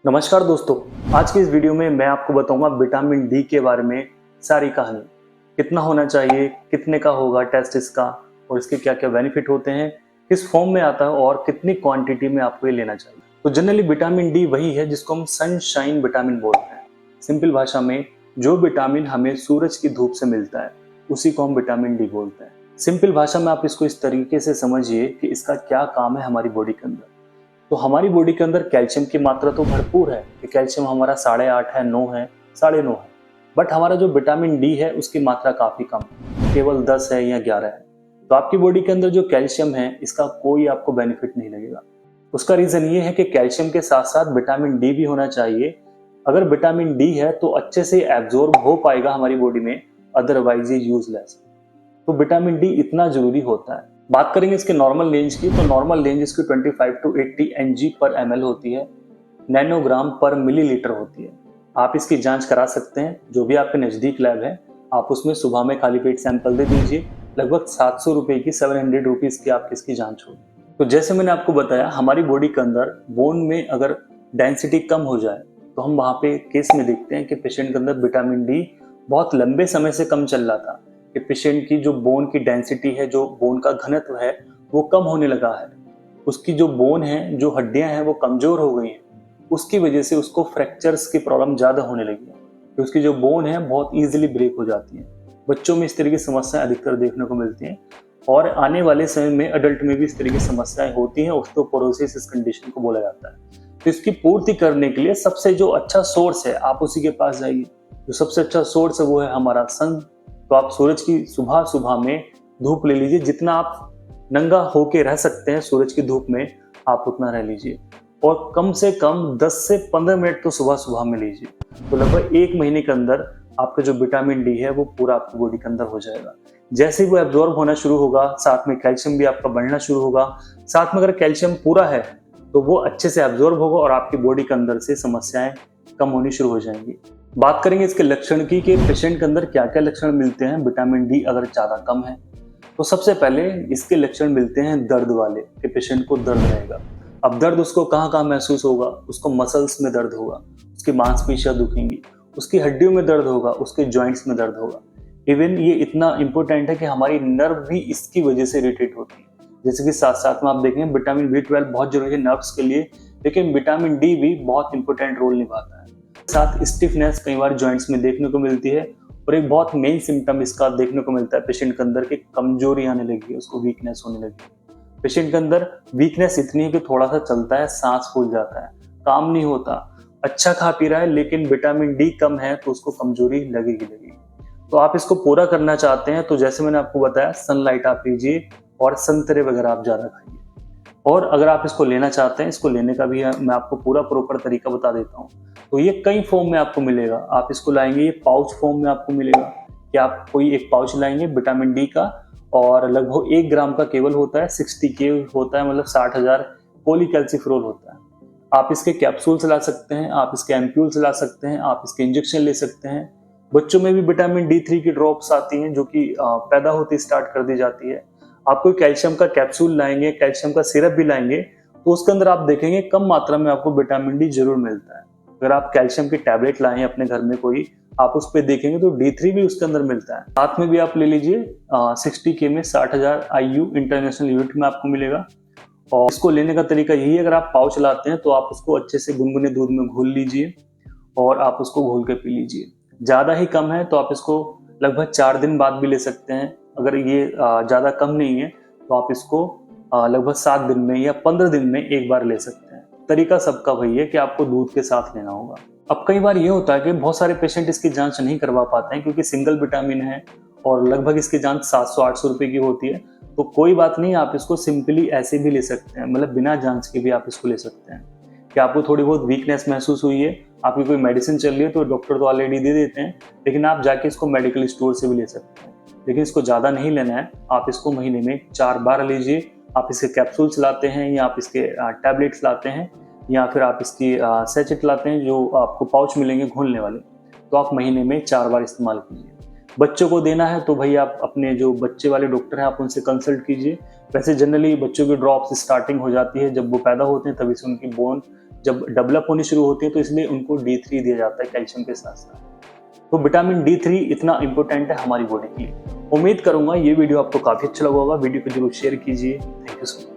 नमस्कार दोस्तों, आज की इस वीडियो में मैं आपको बताऊंगा विटामिन डी के बारे में सारी कहानी। कितना होना चाहिए, कितने का होगा टेस्ट इसका और इसके क्या क्या बेनिफिट होते हैं, किस फॉर्म में आता है और कितनी क्वांटिटी में आपको ये लेना चाहिए। तो जनरली विटामिन डी वही है जिसको हम सनशाइन विटामिन बोलते हैं। सिंपल भाषा में जो विटामिन हमें सूरज की धूप से मिलता है उसी को हम विटामिन डी बोलते हैं। सिंपल भाषा में आप इसको इस तरीके से समझिए कि इसका क्या काम है हमारी बॉडी के अंदर। तो हमारी बॉडी के अंदर कैल्शियम की मात्रा तो भरपूर है कि कैल्शियम हमारा 8.5 है, 9 है, 9.5 है। बट हमारा जो विटामिन डी है उसकी मात्रा काफी कम है, केवल 10 है या 11 है। तो आपकी बॉडी के अंदर जो कैल्शियम है इसका कोई आपको बेनिफिट नहीं लगेगा। उसका रीजन ये है कि कैल्शियम के साथ साथ विटामिन डी भी होना चाहिए। अगर विटामिन डी है तो अच्छे से एब्जॉर्ब हो पाएगा हमारी बॉडी में, अदरवाइज ये यूजलेस। तो विटामिन डी इतना जरूरी होता है। बात करेंगे इसके नॉर्मल रेंज की, तो नॉर्मल रेंज इसकी 25 to 80 Ng पर ml होती है, नैनोग्राम पर मिलीलीटर होती है। आप इसकी जांच करा सकते हैं, जो भी आपके नज़दीक लैब है आप उसमें सुबह में खाली पेट सैंपल दे दीजिए। लगभग 700 रुपये की, 700 रुपीज़ की आपकी इसकी जांच होगी। तो जैसे मैंने आपको बताया, हमारी बॉडी के अंदर बोन में अगर डेंसिटी कम हो जाए तो हम वहाँ पे केस में देखते हैं कि पेशेंट के अंदर विटामिन डी बहुत लंबे समय से कम चल रहा था, कि पेशेंट की जो बोन की डेंसिटी है, जो बोन का घनत्व है वो कम होने लगा है। उसकी जो बोन है, जो हड्डियां हैं वो कमजोर हो गई हैं। उसकी वजह से उसको फ्रैक्चर्स की प्रॉब्लम ज़्यादा होने लगी है, कि उसकी जो बोन है बहुत ईजिली ब्रेक हो जाती है। बच्चों में इस तरह की समस्याएं अधिकतर देखने को मिलती हैं और आने वाले समय में अडल्ट में भी इस तरह की समस्याएं होती हैं। ऑस्टियोपोरोसिस इस कंडीशन को बोला जाता है। तो इसकी पूर्ति करने के लिए सबसे जो अच्छा सोर्स है आप उसी के पास जाइए। जो सबसे अच्छा सोर्स है वो है हमारा सन। तो आप सूरज की सुबह सुबह में धूप ले लीजिए। जितना आप नंगा होके रह सकते हैं सूरज की धूप में आप उतना रह लीजिए, और कम से कम 10 से 15 मिनट तो सुबह सुबह में लीजिए। तो लगभग 1 महीने के अंदर आपका जो विटामिन डी है वो पूरा आपकी बॉडी के अंदर हो जाएगा। जैसे ही वो एब्जॉर्ब होना शुरू होगा, साथ में कैल्शियम भी आपका बढ़ना शुरू होगा। साथ में अगर कैल्शियम पूरा है तो वो अच्छे से एब्जॉर्ब होगा और आपकी बॉडी के अंदर से समस्याएं कम होनी शुरू हो जाएंगी। बात करेंगे इसके लक्षण की, कि पेशेंट के अंदर क्या क्या लक्षण मिलते हैं विटामिन डी अगर ज़्यादा कम है। तो सबसे पहले इसके लक्षण मिलते हैं दर्द वाले, कि पेशेंट को दर्द रहेगा। अब दर्द उसको कहाँ कहाँ महसूस होगा? उसको मसल्स में दर्द होगा, उसकी मांसपेशियां दुखेंगी, उसकी हड्डियों में दर्द होगा, उसके जॉइंट्स में दर्द होगा। इवन ये इतना इंपॉर्टेंट है कि हमारी नर्व भी इसकी वजह से इरिटेट होती है। जैसे कि साथ साथ में आप देखेंगे विटामिन B12 बहुत जरूरी है नर्व्स के लिए, लेकिन विटामिन डी भी बहुत इंपॉर्टेंट रोल निभाता है। साथ स्टिफनेस कई बार जॉइंट्स में देखने को मिलती है, और एक बहुत मेन सिम्टम इसका देखने को मिलता है पेशेंट के अंदर, कि कमजोरी आने लगी है, उसको वीकनेस होने लगी। पेशेंट के अंदर वीकनेस इतनी है कि थोड़ा सा चलता है सांस फूल जाता है, काम नहीं होता, अच्छा खा पी रहा है लेकिन विटामिन डी कम है तो उसको कमजोरी लगेगी। तो आप इसको पूरा करना चाहते हैं तो जैसे मैंने आपको बताया, सनलाइट आप लीजिए और संतरे वगैरह आप ज्यादा खाइए। और अगर आप इसको लेना चाहते हैं, इसको लेने का भी मैं आपको पूरा प्रॉपर तरीका बता देता हूँ। तो ये कई फॉर्म में आपको मिलेगा। आप इसको लाएंगे, ये पाउच फॉर्म में आपको मिलेगा, कि आप कोई एक पाउच लाएंगे विटामिन डी का, और लगभग 1 ग्राम का केवल होता है, 60 के होता है, मतलब 60,000 पॉलीकैल्सिफेरॉल होता है। आप इसके कैप्सूल्स ला सकते हैं, आप इसके एम्प्यूल्स ला सकते हैं, आप इसके इंजेक्शन ले सकते हैं। बच्चों में भी विटामिन D3 की ड्रॉप्स आती हैं जो कि पैदा होती स्टार्ट कर दी जाती है। आप कोई कैल्शियम का कैप्सूल लाएंगे, कैल्शियम का सिरप भी लाएंगे, तो उसके अंदर आप देखेंगे कम मात्रा में आपको विटामिन डी जरूर मिलता है। अगर आप कैल्शियम की टैबलेट लाएं अपने घर में कोई, आप उस पर देखेंगे तो D3 भी उसके अंदर मिलता है। साथ में भी आप ले लीजिए 60 के में 60,000 IU इंटरनेशनल यूनिट में आपको मिलेगा। और इसको लेने का तरीका यही है, अगर आप पाउच लाते हैं तो आप उसको अच्छे से गुनगुने दूध में घोल लीजिए और आप उसको घोल के पी लीजिए। ज़्यादा ही कम है तो आप इसको लगभग 4 दिन बाद भी ले सकते हैं। अगर ये ज़्यादा कम नहीं है तो आप इसको लगभग 7 दिन में या 15 दिन में एक बार ले सकते हैं। तरीका सबका वही है कि आपको दूध के साथ लेना होगा। अब कई बार ये होता है कि बहुत सारे पेशेंट इसकी जांच नहीं करवा पाते हैं, क्योंकि सिंगल विटामिन है और लगभग इसकी जांच 700-800 रुपये की होती है। तो कोई बात नहीं, आप इसको सिंपली ऐसे भी ले सकते हैं, मतलब बिना जांच के भी आप इसको ले सकते हैं। कि आपको थोड़ी बहुत वीकनेस महसूस हुई है, आपकी कोई मेडिसिन चल रही है, तो डॉक्टर तो ऑलरेडी दे देते हैं, लेकिन आप जाके इसको मेडिकल स्टोर से भी ले सकते हैं। लेकिन इसको ज़्यादा नहीं लेना है, आप इसको महीने में 4 बार लीजिए। आप इसके कैप्सूल्स लाते हैं या आप इसके टैबलेट्स लाते हैं, या फिर आप इसकी सैचेट लाते हैं जो आपको पाउच मिलेंगे घोलने वाले, तो आप महीने में 4 बार इस्तेमाल कीजिए। बच्चों को देना है तो भाई आप अपने जो बच्चे वाले डॉक्टर हैं आप उनसे कंसल्ट कीजिए। वैसे जनरली बच्चों की ड्रॉप्स स्टार्टिंग हो जाती है जब वो पैदा होते हैं, तभी से उनकी बोन जब डेवलप होनी शुरू होती है, तो इसलिए उनको D3 दिया जाता है कैल्शियम के साथ साथ। तो विटामिन D3 इतना इंपॉर्टेंट है हमारी बॉडी के लिए। उम्मीद करूंगा ये वीडियो आपको काफी अच्छा लगा होगा। वीडियो को जरूर शेयर कीजिए। Thank you so much.